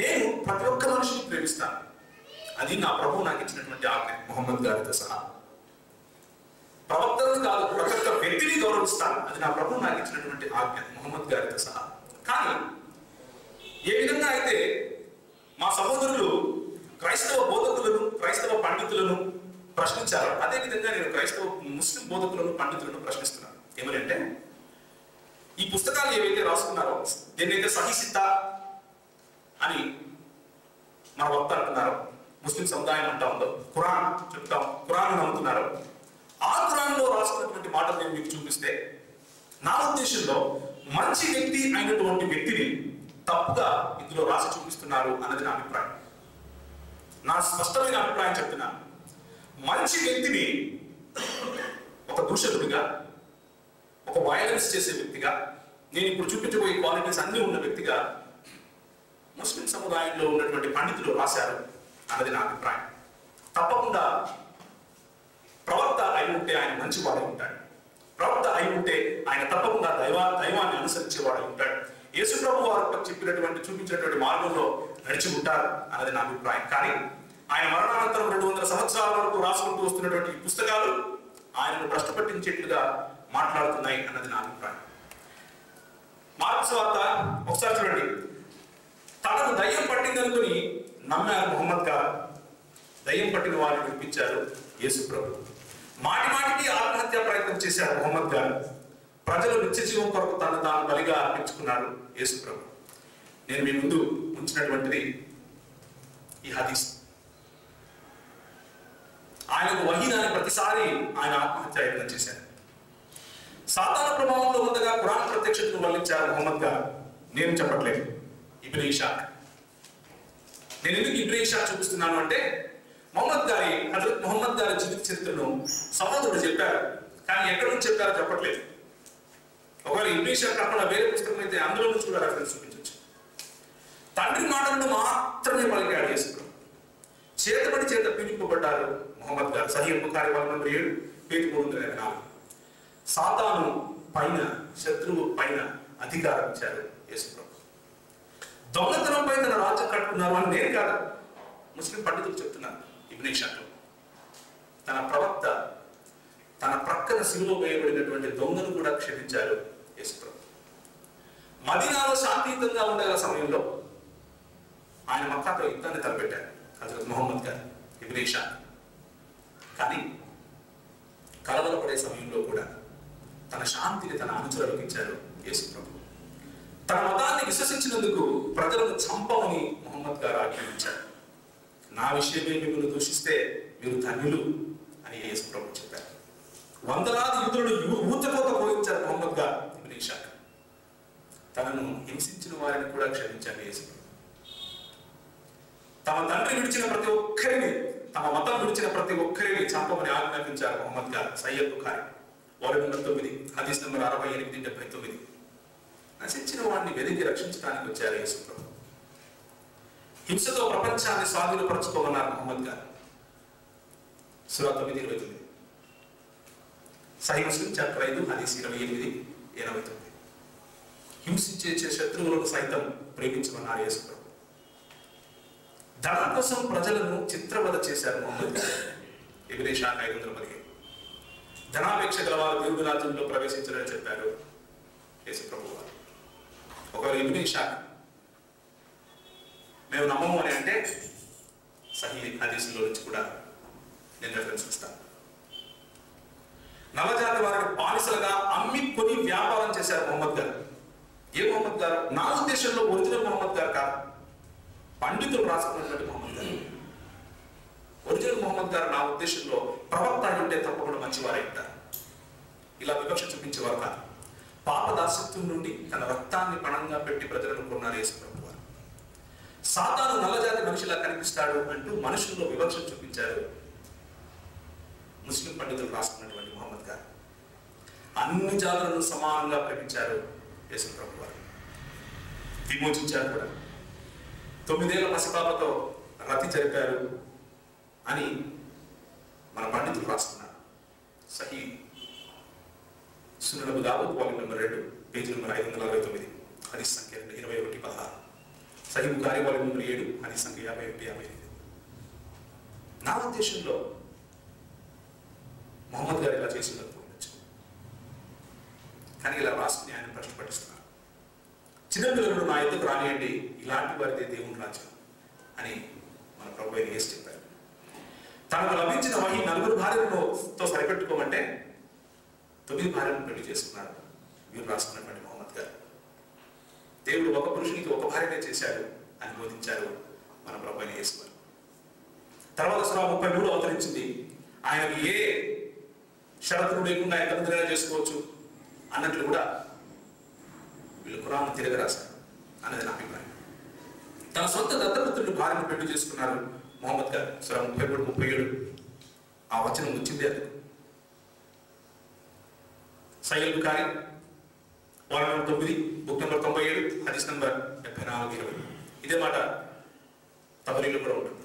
నేను ప్రతి ఒక్క మనిషిని ప్రేమిస్తాను. అది నా ప్రభువు నాకు ఇచ్చినటువంటి ఆజ్ఞ, మొహమ్మద్ గారితో సహా. ప్రవక్తలను కాదు, ప్రతి ఒక్క వ్యక్తిని గౌరవిస్తాను. అది నా ప్రభువు నాకు ఇచ్చినటువంటి ఆజ్ఞ, మొహమ్మద్ గారితో సహా. కానీ ఏ విధంగా అయితే మా సహోదరులు క్రైస్తవ బోధకులను, క్రైస్తవ పండితులను ప్రశ్నించారు, అదేవిధంగా నేను క్రైస్తవ ముస్లిం బోధకులను, పండితులను ప్రశ్నిస్తున్నాను. ఏమనంటే, ఈ పుస్తకాలు ఏవైతే రాసుకున్నారో దీన్నైతే సహిసిద్ద అని మన వక్త అంటున్నారో, ముస్లిం సముదాయం అంటా ఉందో, ఖురాన్ చెప్తాం, ఖురాన్ నమ్ముతున్నారు. ఆ ఖురాన్లో రాసుకున్నటువంటి మాటలు నేను మీకు చూపిస్తే, నా ఉద్దేశంలో మంచి వ్యక్తి అయినటువంటి వ్యక్తిని తప్పుగా ఇందులో రాసి చూపిస్తున్నారు అన్నది నా అభిప్రాయం. నా స్పష్టమైన అభిప్రాయం చెప్తున్నాను. మంచి వ్యక్తిని ఒక దూషకుడిగా, ఒక వైలెన్స్ చేసే వ్యక్తిగా, నేను ఇప్పుడు చూపించబోయే క్వాలిటీస్ అన్ని ఉన్న వ్యక్తిగా ముస్లిం సముదాయంలో ఉన్నటువంటి పండితులు రాశారు అన్నది నా అభిప్రాయం. తప్పకుండా ప్రవక్త అయి ఉంటే ఆయన మంచివాడై ఉంటాడు. ప్రవక్త అయి ఉంటే ఆయన తప్పకుండా దైవాన్ని అనుసరించేవాడై ఉంటాడు. యేసు ప్రభు వారు చూపించినటువంటి మార్గంలో నడిచి ఉంటారు అన్నది నా అభిప్రాయం. కానీ ఆయన మరణానంతరం 200 సంవత్సరాల వరకు రాసుకుంటూ వస్తున్నటువంటి ఈ పుస్తకాలు ఆయనను భ్రష్టపట్టించేట్లుగా మాట్లాడుతున్నాయి అన్నది నా అభిప్రాయం. మార్కు సువార్త ఒకసారి చూడండి. తనకు దయ్యం పట్టిందనుకుని నమ్మారు మొహమ్మద్ గారు. దయ్యం పట్టిన వారిని వినిపించారు యేసు ప్రభు. మాటి మాటికి ఆత్మహత్య ప్రయత్నం చేశారు మొహమ్మద్ గారు. ప్రజలు నిత్య జీవం కొరకు తాను బలిగా అర్పించుకున్నాడు యేసు ప్రభు. నేను మీ ముందు ఉంచినటువంటిది ఈ హదీస్. ఆయనకు వహీనాన్ని ప్రతిసారి ఆయన ఆత్మహత్య ప్రయత్నం చేశారు. సాతాను ప్రభావంలో ఉండగా ఖురాన్ ప్రత్యక్షతను వల్లించారు మొహమ్మద్ గారు. నేను చెప్పట్లేదు, ఇబ్న్ ఇషాక్. నేను ఎందుకు ఇబ్న్ ఇషాక్ చూపిస్తున్నాను అంటే, హజరత్ మొహమ్మద్ గారి జీవిత చరిత్రను సహోదరుడు చెప్పారు, కానీ ఎక్కడి నుంచి చెప్పారో చెప్పట్లేదు. ఒకవేళ ఇబ్న్ ఇషాక్ కాకుండా వేరే పుస్తకం అయితే అందులో నుంచి కూడా రెఫరెన్స్ చూపించవచ్చు. తండ్రి మాటలను మాత్రమే పలికాడు యేసు ప్రభు. చేతబడి చేత పీడింపబడ్డారు మొహమ్మద్ గారు. సహీహ్ బుఖారీ 7 పేజీ 324. సాతాను పైన, శత్రువు పైన అధికారం ఇచ్చారు యేసు ప్రభు. దొంగతనంపై తన రాజ్యం కట్టుకున్నారు అని నేను కాదు, ముస్లిం పండితులు చెప్తున్నారు. ఇబ్న్ ఇషాక్ తన ప్రవక్త తన ప్రక్కన సిలువ వేయబడినటువంటి దొంగను కూడా క్షమించారు యేసు ప్రభు. మదీనాలో శాంతియుతంగా ఉండగల సమయంలో ఆయన మక్కాతో యుద్ధాన్ని తలపెట్టారు హజరత్ మొహమ్మద్ గారు, ఇబ్న్ ఇషాక్. కానీ కలవరపడే సమయంలో కూడా తన శాంతిని తన అనుచరులకు ఇచ్చారు యేసు ప్రభు. తన మతాన్ని విశ్వసించినందుకు ప్రజలను చంపమని మొహమ్మద్ గారు ఆజ్ఞాపించారు. నా విషయమే మిమ్మల్ని దూషిస్తే మీరు ధన్యులు అని యేసు ప్రభు చెప్పారు. వందలాది యూదులను ఊచకోత పోయించారు మొహమ్మద్ గారు, ఇబ్న్ ఇషాక్. తనను హింసించిన వారిని కూడా క్షమించారు యేసు ప్రభు. తమ తండ్రి విడిచిన ప్రతి ఒక్కరిని, తమ మతం విడిచిన ప్రతి ఒక్కరిని చంపమని ఆజ్ఞాపించారు మొహమ్మద్ గారు. సహీహ్ బుఖారీ 9 హదీస్ నంబర్ 68-79. నశించిన వాడిని వెదికి రక్షించడానికి వచ్చారు యేసు ప్రభు. హింసతో ప్రపంచాన్ని స్వాధీనపరచుకోమన్నారు మొహమ్మద్ గారు. సూరా 9:29. సహీహ్ ముస్లిం చాప్టర్ 5 హదీస్ 28-89. హింసించే శత్రువులను సైతం ప్రేమించమన్నారు యేసు ప్రభు. ధనం కోసం ప్రజలను చిత్రవద చేశారు మొహమ్మద్ గారు. ఇబ్న్ ఇషాక్ 515. ధనాపేక్ష గల వారు దేవుని రాజ్యంలో ప్రవేశించారని చెప్పారు యేసు ప్రభు వారు. ఒకవేళ ఇబ్న్ ఇషాక్ మేము నమ్మము అని అంటే సహీహ్ హదీసులో నుంచి కూడా నేను రెఫరెన్స్ ఇస్తాను. నవజాతి వారికి బానిసలుగా అమ్మి కొని వ్యాపారం చేశారు మొహమ్మద్ గారు. ఏ మొహమ్మద్ గారు? నా ఉద్దేశంలో ఒరిజినల్ మొహమ్మద్ గారు కాదు, పండితులు రాసుకున్నటువంటి మొహమ్మద్ గారు. ఒరిజినల్ మొహమ్మద్ గారు నా ఉద్దేశంలో ప్రవక్త ఉంటే తప్పకుండా మంచివారై ఉంటారు. ఇలా వివక్ష చూపించేవారు కాదు. పాప దాసత్వం నుండి తన రక్తాన్ని పణంగా పెట్టి ప్రజలను కొన్నారు యేసు ప్రభు వారు. సాతాను నల్లజాతి మనిషిలా కనిపిస్తాడు అంటూ మనుషుల్లో వివక్ష చూపించారు ముస్లిం పండితులు రాసుకున్నటువంటి ముహమ్మద్ గారు అన్ని జాతులను సమానంగా ప్రేమించారు యేసు ప్రభు వారు, విమోచించారు కూడా. 9 ఏళ్ల పసిపాపతో రతి జరిపారు అని మన పండితులు రాస్తున్నారు. Sahih Sunan Abu Dawood volume number 2 page number 569 హదీస్ సంఖ్య 2116. సహీ బుఖారీ వాల్యూమ్ నెంబర్ 7 హదీస్ సంఖ్య 51-58. నా ఉద్దేశంలో మొహమ్మద్ గారు ఇలా చేసి ఉండకపోవచ్చు, కానీ ఇలా రాసుకుని ఆయన ప్రశ్న పట్టిస్తున్నారు. చిన్నపిల్లలు నా ఎద్దుకు రానియండి, ఇలాంటి వారిదే దేవుని రాజ్యం అని మన ప్రభు అయిన యేసు చెప్పారు. తనకు లభించిన వహీ 4 భార్యలతో సరిపెట్టుకోమంటే 9 భార్యలను పెళ్లి చేసుకున్నారు వీరు రాసుకున్నటువంటి మొహమ్మద్ గారు. దేవుడు ఒక పురుషునికి ఒక భార్యనే చేశాడు అని బోధించారు మన ప్రభు అయిన యేసు గారు. తర్వాత సూరా 33 అవతరించింది. ఆయనకు ఏ షరతులు లేకుండా ఆయన తొందరగా చేసుకోవచ్చు అన్నట్లు కూడా వీళ్ళు ఖురాన్ తిరగ రాశారు అన్నది నా అభిప్రాయం. తన సొంత దత్తపుత్రుడు భార్యను పెళ్లి చేసుకున్నారు మొహమ్మద్ గారు. సూరా 33-37 ఆ వచనం వచ్చింది. అది Sahih Bukhari volume number 9 book number 97 హదీస్ నెంబర్ 74-20. ఇదే మాట తబరీలో కూడా ఉంటుంది.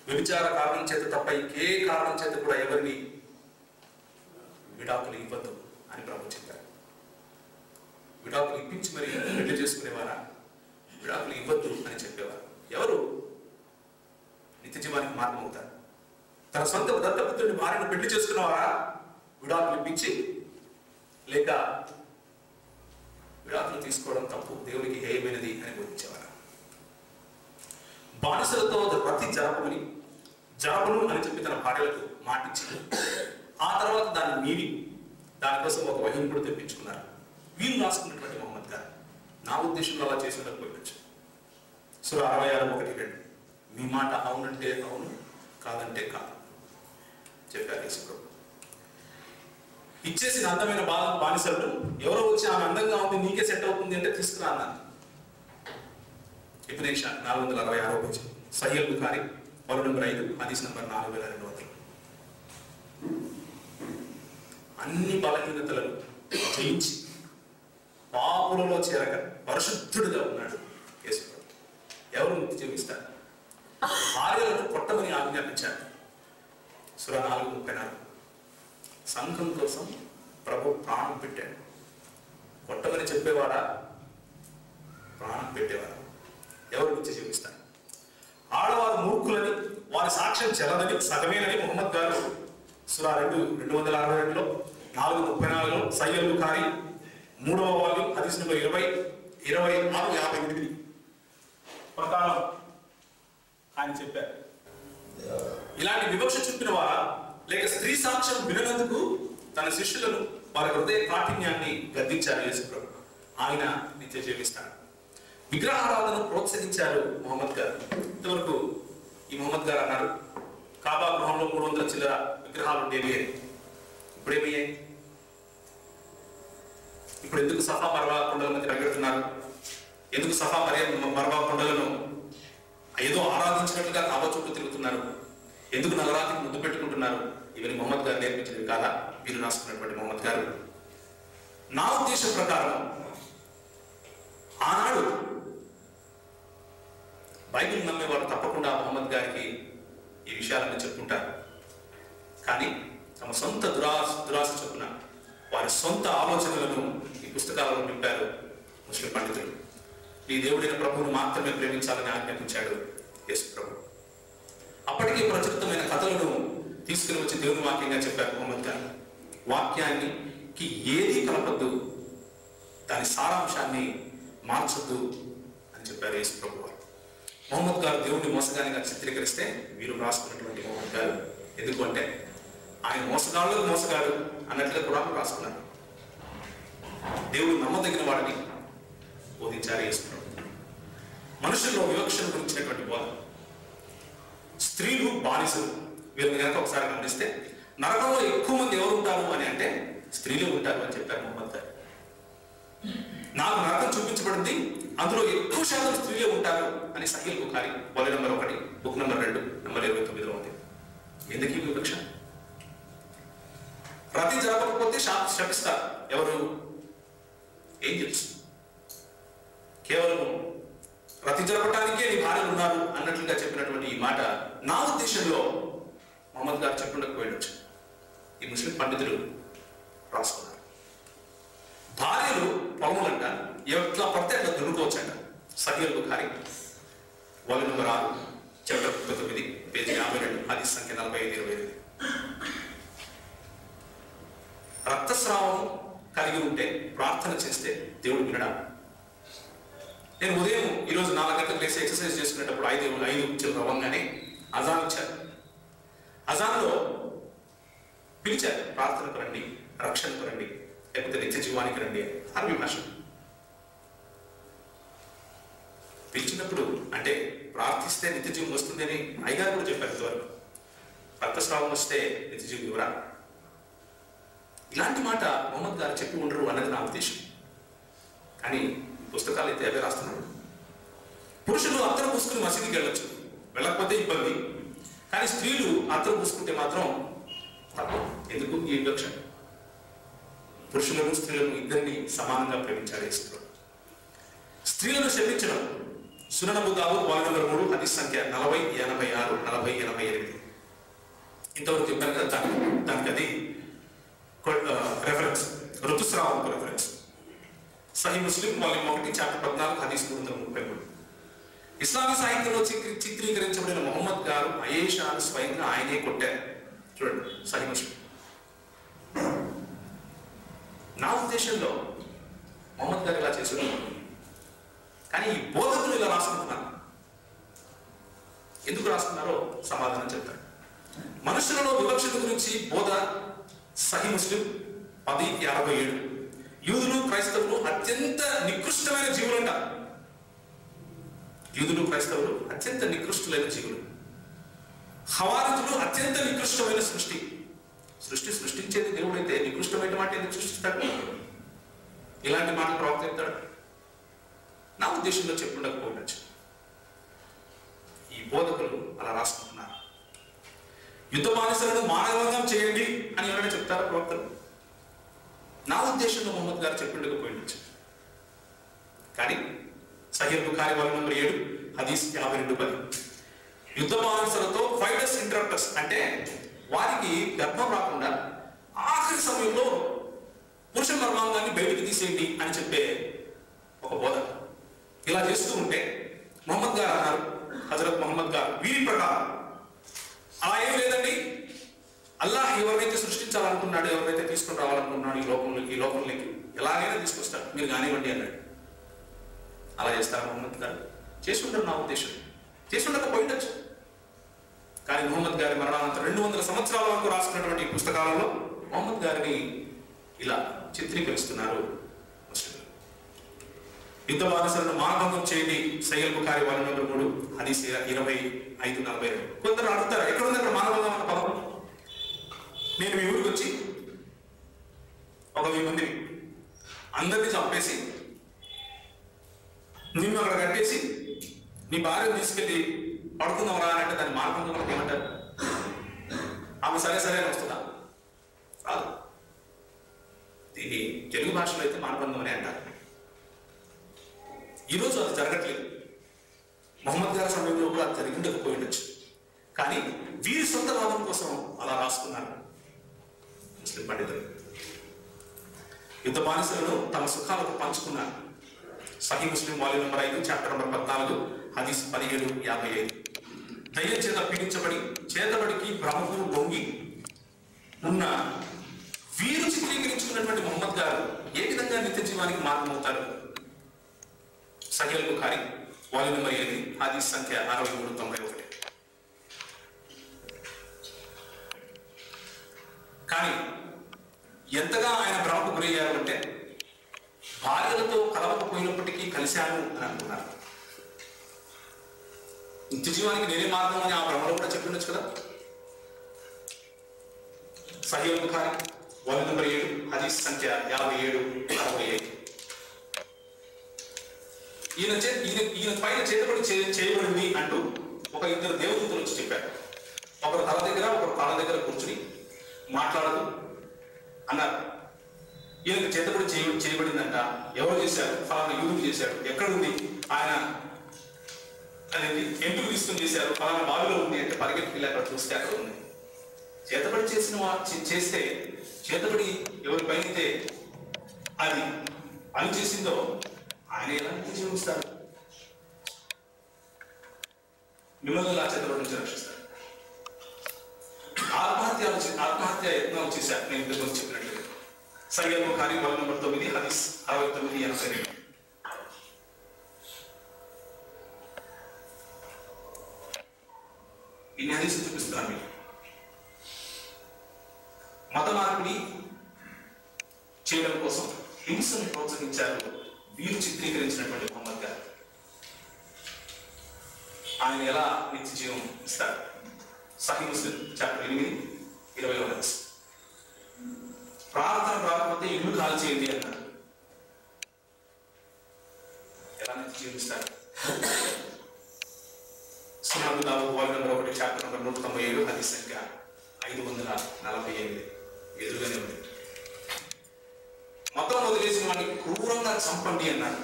వ్యభిచార కారణం చేత తప్ప ఇంకే కారణం చేత కూడా ఎవరిని విడాకులు ఇవ్వద్దు అని ప్రభు చెప్పారు. విడాకులు ఇప్పించి మరి పెళ్లి చేసుకునేవారా? విడాకులు ఇవ్వద్దు అని చెప్పేవారు. ఎవరు నిత్య జీవానికి మార్గం అవుతారు? తన సొంత దత్తపుత్రుడిని భార్యను పెళ్లి చేసుకున్నవారా విడాకులు ఇప్పించి, లేక విడాకులు తీసుకోవడం తప్పు, దేవునికి హేయమైనది అని బోధించేవారా? బానిసలతో రతి జరపను అని చెప్పి తన భార్యలకు మాటించి ఆ తర్వాత దాన్ని మీరి దానికోసం ఒక వహీని కూడా తెప్పించుకున్నారు వీళ్ళు రాసుకున్నటువంటి మొహమ్మద్ గారు. నా ఉద్దేశంలో అలా చేసి ఉండకపోవచ్చు. సూరా 66-1-2 మీ మాట అవునంటే అవును, కాదంటే కాదు చెప్పారు యేసు ప్రభు. ఇచ్చేసిన అందమైన బానిసలు ఎవరో వచ్చి ఆమె అందంగా ఉంది, నీకే సెట్ అవుతుంది అంటే తీసుకురా అన్నారు. Ibn Isha 466 page. Sahih Bukhari volume number 5 హదీస్ నెంబర్ 4200. అన్ని బలహీనతలను జయించి పాపులలో చేరక పరిశుద్ధుడిగా ఉన్నాడు యేసు ప్రభు. ఎవరు ముక్తి జీవిస్తారు? భార్యలను కొట్టమని ఆజ్ఞాపించారు. సూరా 4:34. సంఘం కోసం ప్రభు ప్రాణం పెట్టాడు. కొట్టమని చెప్పేవాడా? ప్రాణం పెట్టేవాడా? ఎవరు ముక్తి జీవిస్తారు? ఆడవారు మూర్ఖులని, వారి సాక్ష్యం చెల్లదని, సగమేనని ముహమ్మద్ గారు సూరా 2:262లో 4:34లో సహీహ్ బుఖారీ 3వ వాల్యూమ్ హదీస్ నెంబర్ 26-58 ప్రకారం ఆయన చెప్పారు. ఇలాంటి వివక్ష చూపిన వారా, లేక స్త్రీ సాక్ష్యం విననందుకు తన శిష్యులను వారి హృదయ కాఠిన్యాన్ని గద్దించారు యేసు ప్రభు. ఆయన నిత్య జీవిస్తాడు. విగ్రహారాధన ప్రోత్సహించారు మొహమ్మద్ గారు. ఇంతవరకు ఈ మొహమ్మద్ గారు అన్నారు కాబా గృహంలో 300 చిల్లర విగ్రహాలు ఉండేవి. ఇప్పుడేమయ్యాయి? ఇప్పుడు ఎందుకు సఫా మర్వా కొండల మధ్య పరిగెడుతున్నారు? ఎందుకు సఫా మర్వా కొండలను ఏదో ఆరాధించినట్లుగా కాబా చుట్టూ తిరుగుతున్నారు? ఎందుకు నగరాతికి ముద్దు పెట్టుకుంటున్నారు? ఇవన్నీ మొహమ్మద్ గారు నేర్పించినవి కాదా? వీరు రాసుకున్నటువంటి మొహమ్మద్ గారు. నా ఉద్దేశం ప్రకారం ఆనాడు బైబిల్ నమ్మేవారు తప్పకుండా మొహమ్మద్ గారికి ఈ విషయాలను చెప్పుకుంటారు. కానీ తమ సొంత దురాశ చొప్పున వారి సొంత ఆలోచనలను ఈ పుస్తకాలను నింపారు ముస్లిం పండితులు. ఈ దేవుడైన ప్రభువును మాత్రమే ప్రేమించాలని ఆజ్ఞాపించాడు యేసు ప్రభు. అప్పటికే ప్రచురితమైన కథలను తీసుకుని వచ్చి దేవుని వాక్యంగా చెప్పారు మొహమ్మద్ గారు. వాక్యానికి ఏది కలపద్దు, దాని సారాంశాన్ని మార్చొద్దు అని చెప్పారు యేసు ప్రభు. మొహమ్మద్ గారు దేవుడిని మోసగానిగా చిత్రీకరిస్తే వీరు రాసుకున్నటువంటి మొహమ్మద్ గారు ఎందుకు అంటే ఆయన మోసగాళ్ళకు మోసగాడు అన్నట్లుగా కూడా రాసుకున్నారు. దేవుడు నమ్మదగిన వాడిని బోధించారు యేసు ప్రభు. మనుషుల్లో వివక్షను గురించినటువంటి బోధ. స్త్రీలు బానిసలు వీరిని కనుక ఒకసారి గమనిస్తే నరకంలో ఎక్కువ మంది ఎవరు ఉంటారు అని అంటే స్త్రీలు ఉంటారు అని చెప్పారు మొహమ్మద్ గారు. నాకు నరకం చూపించబడింది, అందులో ఎక్కువ శాతం స్త్రీలే ఉంటారు అని Sahih Bukhari volume number 1 book number 2 number 29లో ఉంది. ఎందుకు ఈ వివక్ష? రతి జరపకపోతే శపిస్తారు ఎవరు? ఏంజల్స్. కేవలం రతి జరపడానికే నీ భార్యలు ఉన్నారు అన్నట్లుగా చెప్పినటువంటి ఈ మాట నా ఉద్దేశంలో మహమ్మద్ గారు చెప్పుండకపోయిండొచ్చు. ఈ ముస్లిం పండితులు రాసుకున్నారు. భార్యలు పొలములంట ఎట్లా పడితే అట్లా దున్నుకోవచ్చంట. Sahih Bukhari volume number 6 chapter 39 page 52 హదీస్ సంఖ్య 45-28. రక్తస్రావం కలిగి ఉంటే ప్రార్థన చేస్తే దేవుడు వినడా? నేను ఉదయం ఈరోజు 4 గంటలకు లేసి ఎక్సర్సైజ్ చేసుకునేటప్పుడు 5 అవ్వగానే అజాన్ ఇచ్చారు. అజాన్లో పిలిచారు, ప్రార్థనకు రండి, రక్షణకు రండి, లేకపోతే నిత్య జీవానికి రండి. అరబీ భాష పిలిచినప్పుడు అంటే ప్రార్థిస్తే నిత్య జీవం వస్తుంది అని అయ్యగారు కూడా చెప్పారు. ఇంతవరకు రక్తస్రావం వస్తే నిత్య జీవం ఇవ్వరా? ఇలాంటి మాట మొహమ్మద్ గారు చెప్పి ఉండరు అన్నది నా ఉద్దేశం. కానీ పుస్తకాలు అయితే అవే రాస్తున్నారు. పురుషులు అత్తరు పూసుకుని మసీదుకి వెళ్ళొచ్చు, వెళ్ళకపోతే ఇబ్బంది. కానీ స్త్రీలు అత్తరు పూసుకుంటే మాత్రం తప్ప. ఎందుకు ఈ వివక్ష? పురుషులను స్త్రీలను ఇద్దరిని సమానంగా ప్రేమించారు యేసు. స్త్రీలను శపించడం సునన్ అబూ దావూద్ వాల్యూమ్ నెంబర్ 3 హదీస్ సంఖ్య 40, 86, 40, 88. ఇంతవరకు చెప్పాను కదా, దానికి అది రెఫరెన్స్, ఋతుస్రావంకు రెఫరెన్స్. సహీహ్ ముస్లిం వాల్యూమ్ 1 చాప్టర్ 14 హదీస్ 333. ఇస్లామీ సాహిత్యంలో చిత్రీకరించబడిన మొహమ్మద్ గారు అయేషాను స్వయంగా ఆయనే కొట్టారు. చూడండి సహీహ్ ముస్లిం. నా ఉద్దేశంలో మొహమ్మద్ గారు ఇలా చేశారు. కానీ ఈ బోధకులు ఇలా రాసుకుంటున్నారు. ఎందుకు రాసుకున్నారో సమాధానం చెప్తారు. మనుషులలో వివక్షత గురించి బోధ సహీహ్ ముస్లిం 10:57. యూదులు క్రైస్తవులు అత్యంత నికృష్టమైన జీవులంట. యూదులు క్రైస్తవులు అత్యంత నికృష్టులైన జీవులు. హవారిజులు అత్యంత నికృష్టమైన సృష్టి. సృష్టించేది దేవుడైతే నికృష్టమైన మాట ఎందుకు సృష్టిస్తాడు? ఇలాంటి మాటలు ప్రవక్త చెప్తాడు. నా ఉద్దేశంలో చెప్పుండకపోవచ్చు. ఈ బోధకులు అలా రాసుకుంటున్నారు. యుద్ధ బానిసలను మానవంతం చేయండి అని ఎవరైనా చెప్తారా ప్రవక్తలు? నా ఉద్దేశంలో మొహమ్మద్ గారు చెప్పుండకపోవచ్చు. కానీ సహీహ్ బుఖారీ వాల్యూమ్ నెంబర్ 7 హదీస్ 52-10. యుద్ధ బానిసలతో ఫైటర్స్ ఇంటరప్టర్స్ అంటే వారికి గర్భం రాకుండా ఆఖరి సమయంలో పురుష మర్మాంగాన్ని బయటికి తీసేయండి అని చెప్పే ఒక బోధ. ఇలా చేస్తూ ఉంటే మొహమ్మద్ గారు అన్నారు, హజరత్ మొహమ్మద్ గారు వీరి ప్రకారం అలా ఏం లేదండి, అల్లాహ్ ఎవరినైతే సృష్టించాలనుకున్నాడు, ఎవరినైతే తీసుకుని రావాలనుకున్నాడు ఈ లోకంలోకి ఎలాగైనా తీసుకొస్తాడు, మీరు కానివ్వండి అన్నాడు. అలా చేస్తారు మొహమ్మద్ గారు? చేసి ఉండరు. నా ఉద్దేశం చేసి ఉండకపోయిండొచ్చు. కానీ మొహమ్మద్ గారి మరణానంతరం 200 సంవత్సరాల వరకు రాసుకున్నటువంటి పుస్తకాలలో మొహమ్మద్ గారిని ఇలా చిత్రీకరిస్తున్నారు ముస్లింలు. యుద్ధ బానిసలను మానభంగం చేయండి సహీహ్ బుఖారీ వాల్యూమ్ నెంబర్ 3 హదీస్ 25-42. కొందరు అడుగుతారు, ఎక్కడుంది అక్కడ మానభంగం అన్న పదం? నేను మీ ఊరికి వచ్చి ఒక 1000 మందిని అందరినీ చంపేసి నిన్ను అక్కడ కట్టేసి నీ భార్యను తీసుకెళ్ళి పడుకుందాం రా అంటే దాన్ని మానభంగం అంటే ఏమంటారు? ఆమె సరే అని వస్తుందా? రాదు. దీన్ని తెలుగు భాషలో అయితే మానభంగం అని అంటారు. ఈరోజు అది జరగట్లేదు. మొహమ్మద్ గారి సమయంలో కూడా అది జరిగిండకపోయిండొచ్చు. కానీ వీరి సొంత లాభం కోసం అలా రాసుకున్నారు ముస్లిం పండితులు. యుద్ధ బానిసలను తమ సుఖాలకు పంచుకున్నారు. సహీహ్ ముస్లిం వాల్యూమ్ నెంబర్ 5 చాప్టర్ నెంబర్ 14 హదీస్ 17-55. దయ్యం చేత పీడించబడి చేతబడికి భ్రమకు లొంగి ఉన్న వీరు చిత్రీకరించుకున్నటువంటి మొహమ్మద్ గారు ఏ విధంగా నిత్య జీవానికి మార్గమవుతారు? సహీహ్ బుఖారీ వాల్యూమ్ నెంబర్ 8 హదీస్ సంఖ్య 63-91. కానీ ఎంతగా ఆయన భ్రమకు గురయ్యారు అంటే భార్యలతో కలవకపోయినప్పటికీ కలిశాను అని అనుకున్నారు. నిత్య జీవానికి నేనే మార్గం అని ఆ భ్రమలో కూడా చెప్పిండొచ్చు కదా. సహీహ్ బుఖారీ వాల్యూమ్ నెంబర్ 7 హదీస్ సంఖ్య 57-65. ఈయన పైన చేతబడి చేయబడింది అంటూ ఒక 2 దేవదూతలు వచ్చి చెప్పారు. ఒకరు తల దగ్గర, ఒకరు తల దగ్గర కూర్చుని మాట్లాడదు అన్నారు. ఈయనకు చేతబడి చేయబడిందంట. ఎవరు చేశారు? ఫలానా యూదుడు చేశాడు. ఎక్కడుంది? ఆయన అనేది ఎందుకు తీసుకుని చేశారు? ఫలానా బావిలో ఉంది అంటే పరిగెత్తుకెళ్ళి అక్కడ చూస్తే అక్కడ ఉంది. చేతబడి చేస్తే చేతబడి ఎవరి పైనైతే అది పని చేసిందో ఆయన ఎలా నిత్య జీవిస్తారు? మిమ్మల్ని ఎలా చేతబడి నుంచి రక్షిస్తారు? ఆత్మహత్య యత్నం చేశారు. నేను ఇంతకు చెప్పినట్లుగా సహీహ్ బుఖారీ వాల్యూమ్ నంబర్ 9 హదీస్ 69-82. ఇన్ని హదీసులు చూపిస్తున్నాను మీకు. మత మార్పిడి చేయడం కోసం హింసను ప్రోత్సహించారు వీరు చిత్రీకరించినటువంటి మొహమ్మద్ గారు. ఆయన ఎలా నిత్య జీవం ఇస్తారు? సహీహ్ ముస్లిం చాప్టర్ 8-20 హదీస్. ప్రార్థన రాకపోతే ఇల్లు కాల్ చేయండి అన్నారు. ఎలా నిత్య జీవిస్తారు? Sunan Abu Dawood volume number 1 chapter number 197 హదీస్ సంఖ్య 548 ఎదురుగానే ఉంది. మతం వదిలేసిన వాడిని క్రూరంగా చంపండి అన్నాడు.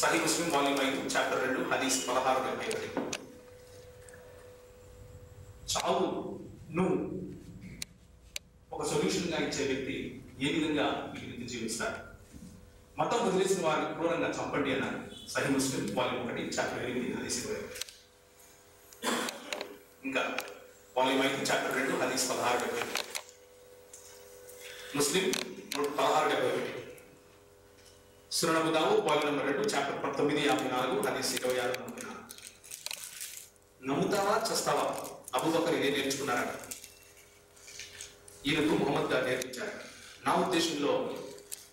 సహీహ్ ముస్లిం వాల్యూమ్ 5 చాప్టర్ 2 హదీస్ 16-71. చావును ఒక సొల్యూషన్ గా ఇచ్చే వ్యక్తి ఏ విధంగా వీటిని జీవిస్తారు? మతం వదిలేసిన వారిని క్రూరంగా చంపండి అన్నారు. సహీహ్ ముస్లిం వాల్యూమ్ 1 చాప్టర్ 8 హదీస్ 20. ఇంకా వాల్యూమ్ 5 చాప్టర్ 2 హదీస్ 16-71. ముస్లిం 16-71. Sunan Abu Dawood volume number 2 chapter 19-54 హదీస్ 26-34. నమ్ముతావా చస్తావా? అబూబకర్ ఇదే నేర్చుకున్నారట. ఈయనకు మొహమ్మద్ గారు నేర్పించారు. నా ఉద్దేశంలో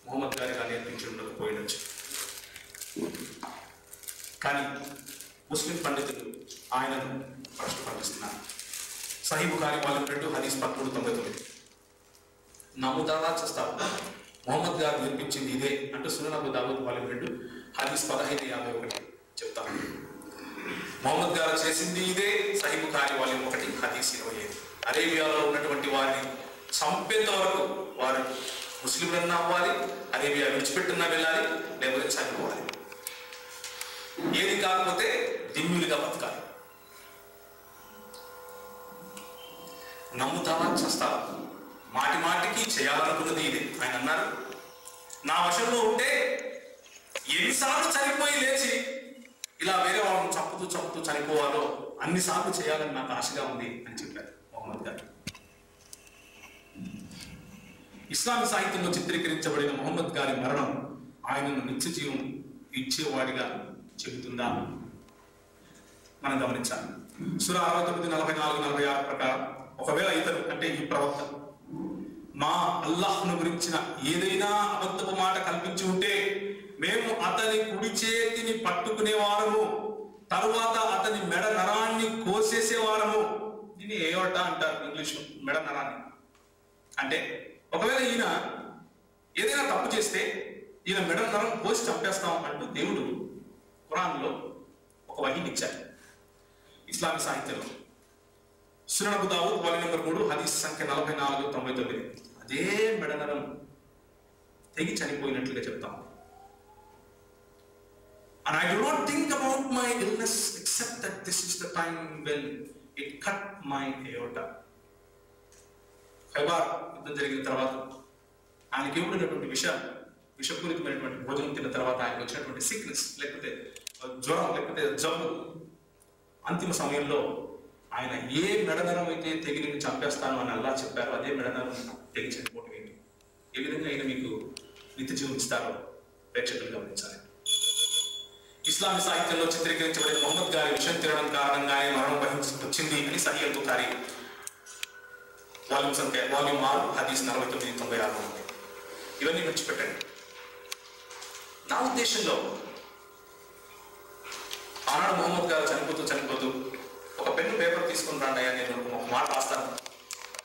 మొహమ్మద్ గారు ఇలా నేర్పించి ఉండకపోయినచ్చు. కానీ ముస్లిం పండితులు ఆయనను ప్రశ్నిస్తున్నారు. సహీహ్ బుఖారీ వాల్యూమ్ 2 హదీస్ 13-99. నమ్ముతావా చస్తావా? మొహమ్మద్ గారు నేర్పించింది ఇదే అంటూ సునన్ అబూ దావూద్ వాల్యూమ్ 2 హదీస్ 15-51 చెప్తాను. మొహమ్మద్ గారు చేసింది ఇదే. సహీహ్ బుఖారీ వాల్యూమ్ 1 హదీస్ 25. అరేబియాలో ఉన్నటువంటి వారిని చంపేంత వరకు వారు ముస్లింలన్నా అవ్వాలి, అరేబియా విడిచిపెట్టున్నా వెళ్ళాలి, లేకపోతే చనిపోవాలి. ఏది కాకపోతే దిమ్ములుగా బతకాలి. నమ్ముతావా చస్తావా? మాటి మాటికి చేయాలనుకున్నది ఇదే. ఆయన అన్నారు, నా వశంలో ఉంటే ఎన్నిసార్లు చనిపోయి లేచి ఇలా వేరే వాళ్ళని చంపుతూ చనిపోవాలో అన్నిసార్లు చేయాలని నాకు ఆశగా ఉంది అని చెప్పారు మొహమ్మద్ గారు. ఇస్లామిక్ సాహిత్యంలో చిత్రీకరించబడిన మొహమ్మద్ గారి మరణం ఆయనను నిత్య జీవం ఇచ్చేవాడిగా చెబుతుందా మనం గమనించాలి. సూరా 69-44-46 ప్రకారం ఒకవేళ ఇతరు అంటే ఈ ప్రవక్త మా అల్లాహ్ను గురించిన ఏదైనా అబద్ధపు మాట కల్పించి ఉంటే మేము అతని కుడి చేతిని పట్టుకునేవారము, తరువాత అతని మెడ నరాన్ని కోసేసేవారము. దీన్ని ఏవట అంటారు ఇంగ్లీష్, మెడ నరాన్ని. అంటే ఒకవేళ ఈయన ఏదైనా తప్పు చేస్తే ఈయన మెడ నరం కోసి చంపేస్తాం అంటూ దేవుడు ఖురాన్లో ఒక వహీని ఇచ్చారు. ఇస్లామిక్ సాహిత్యంలో సునన్ అబూ దావూద్ వాల్యూమ్ నంబర్ 3 హదీస్ సంఖ్య 44-99 అదే మెడనరం తెగి చనిపోయినట్లుగా చెప్తాం. And I do not think about my illness except that this is the time when it cut my aorta. Khyber యుద్ధం జరిగిన తర్వాత ఆయనకి ఇవ్వబడినటువంటి విషపూరితమైనటువంటి భోజనం తిన్న తర్వాత ఆయనకు వచ్చినటువంటి సిక్నెస్ లేకపోతే జ్వరం లేకపోతే జబ్బు, అంతిమ సమయంలో ఆయన ఏ మెడనరం అయితే తెగి నేను చంపేస్తాను అని అల్లాహ్ చెప్పారో అదే మెడనరం తెగి చనిపోవటం ఏంటి? ఏ విధంగా ఆయన మీకు నిత్య జీవం ఇస్తారో ప్రేక్షకులు గమనించాలి. ఇస్లామిక్ సాహిత్యంలో చిత్రీకరించబడిన మొహమ్మద్ గారి విషయం తినడం కారణంగానే మరణం వచ్చింది అని సహీహ్ బుఖారీ వాల్యూమ్ 6 హదీస్ 49-96 ఉంది. ఇవన్నీ విడిచిపెట్టండి. నా ఉద్దేశంలో ఆనాడు మొహమ్మద్ గారు చనిపోతూ ఒక పెన్ను పేపర్ తీసుకుని రండి అయ్యా, నేను ఒక మాట రాస్తాను,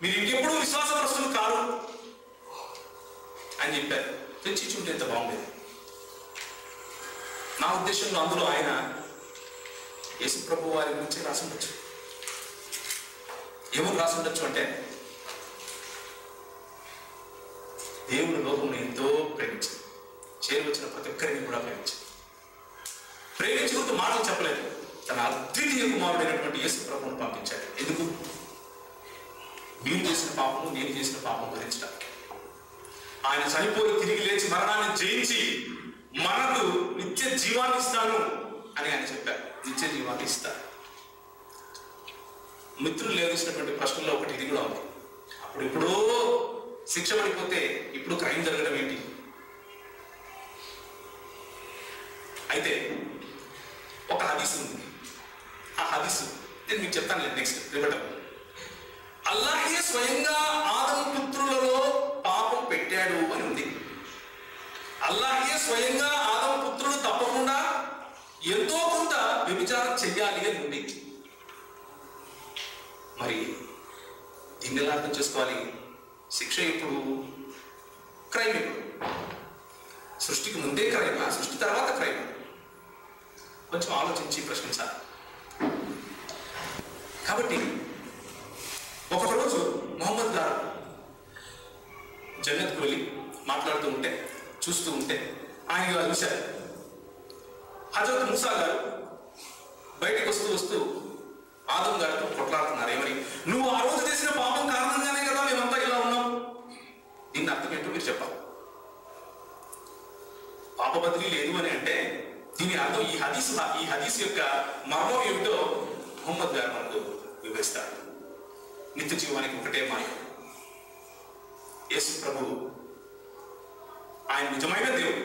మీరు ఇంకెప్పుడు విశ్వాసగ్రస్తులు కారు అని చెప్పారు. తెచ్చి ఉంటే ఎంత బాగుండేది. నా ఉద్దేశంలో అందులో ఆయన యేసు ప్రభు వారి గురించి రాసి ఉండొచ్చు. ఏమని రాసి ఉండొచ్చు అంటే, దేవుడు లోకమును ఎంతో ప్రేమించాడు, చేరువచ్చిన ప్రతి ఒక్కరిని కూడా ప్రేమించాడు. ప్రేమించుకుంటూ మాటలు చెప్పలేదు, తన అద్వితీయ కుమారుడైనటువంటి యేసు ప్రభువును పంపించాడు. ఎందుకు? మీరు చేసిన పాపము, నేను చేసిన పాపం భరించడానికి. ఆయన చనిపోయి తిరిగి లేచి మరణాన్ని జయించి మనకు నిత్య జీవాన్ని ఇస్తాను అని ఆయన చెప్పారు. నిత్య జీవాన్ని ఇస్తారు. మిత్రులు లేవనెత్తినటువంటి ప్రశ్నల్లో ఒకటి ఇది కూడా ఉంది. అప్పుడు ఎప్పుడో శిక్ష పడిపోతే ఇప్పుడు క్రైమ్ జరగడం ఏంటి? అయితే ఒక హదీస్ ఉంది. ఆ హదీస్ నేను మీకు చెప్తాను నెక్స్ట్ రిపీట్. అల్లాహే స్వయంగా ఆదం పుత్రులలో పాపం పెట్టాడు అని ఉంది. అల్లాహే స్వయంగా ఆదం పుత్రులు తప్పకుండా ఎంతో కొంత వ్యభిచారం చెయ్యాలి అని ఉంది. మరి దీన్ని ఎలా అర్థం చేసుకోవాలి? శిక్ష ఇప్పుడు, క్రైమ్ ఇప్పుడు. సృష్టికి ముందే క్రైమా, సృష్టి తర్వాత క్రైమా? కొంచెం ఆలోచించి ప్రశ్నించాలి. కాబట్టి ఒకరోజు మొహమ్మద్ గారు జన్నత్కు వెళ్ళి మాట్లాడుతూ ఉంటే, చూస్తూ ఉంటే ఆయన ఇలా చూశారు. హజరత్ మూసా గారు బయటకు వస్తూ వస్తూ ఆదం గారితో కొట్లాడుతున్నారు. ఏమని? నువ్వు ఆ రోజు చేసిన పాపం కారణంగానే కదా మేమంతా ఇలా ఉన్నాం. దీన్ని అర్థం ఏంటో మీరు చెప్పాలి. పాప బదిలీ లేదు అని అంటే దీని అర్థం ఈ హదీస్ యొక్క మర్మం ఏమిటో మొహమ్మద్ గారు మనకు వివరిస్తారు. నిత్య జీవానికి ఒకటే మార్గం, యేసు ప్రభువు. ఆయన నిజమైన దేవుడు,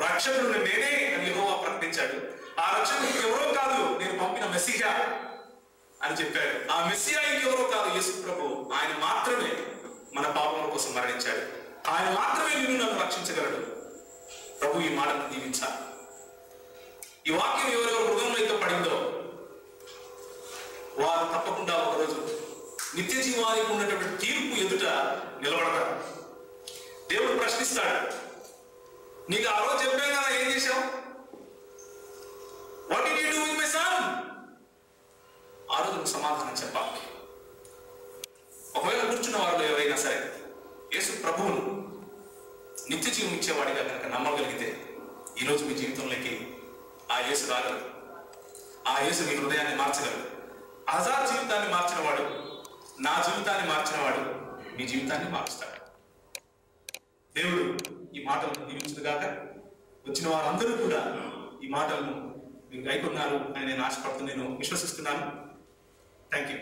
రక్షకుడు నేనే అని యెహోవా ప్రకటించాడు. ఆ రక్షకుడు ఎవరో కాదు, నేను పంపిన మెస్సియా అని చెప్పాడు. ఆ మెస్సియా ఇంకెవరో కాదు, యేసు ప్రభువు. ఆయన మాత్రమే మన పాపముల కోసం మరణించాడు. ఆయన మాత్రమే నిన్ను నన్ను రక్షించగలడు. ప్రభు ఈ మాటను దీవించాలి. ఈ వాక్యం ఎవరెవరు హృదయంలో అయితే పడిందో వారు తప్పకుండా ఒకరోజు నిత్య జీవానికి ఉన్నటువంటి తీర్పు ఎదుట నిలబడతారు. దేవుడు ప్రశ్నిస్తాడు, నీకు ఆ రోజు చెప్పాను కదా, ఏం చేశావు? What did you do with my son? ఆ రోజు సమాధానం చెప్పాలి. ఒకవేళ కూర్చున్న వారిలో ఎవరైనా సరే యేసు ప్రభువును నిత్య జీవం ఇచ్చేవాడిగా కనుక నమ్మగలిగితే ఈరోజు మీ జీవితంలోకి ఆ యేసు రాగలడు. ఆ యేసు మీ హృదయాన్ని మార్చగలడు. ఆజాద్ జీవితాన్ని మార్చిన వాడు, నా జీవితాన్ని మార్చిన వాడు మీ జీవితాన్ని మారుస్తాడు. దేవుడు ఈ మాటలను దీవించుగాక. వచ్చిన వారందరూ కూడా ఈ మాటలను మీరు గైకొన్నారు అని నేను ఆశపడుతూ నేను విశ్వసిస్తున్నాను. Thank you.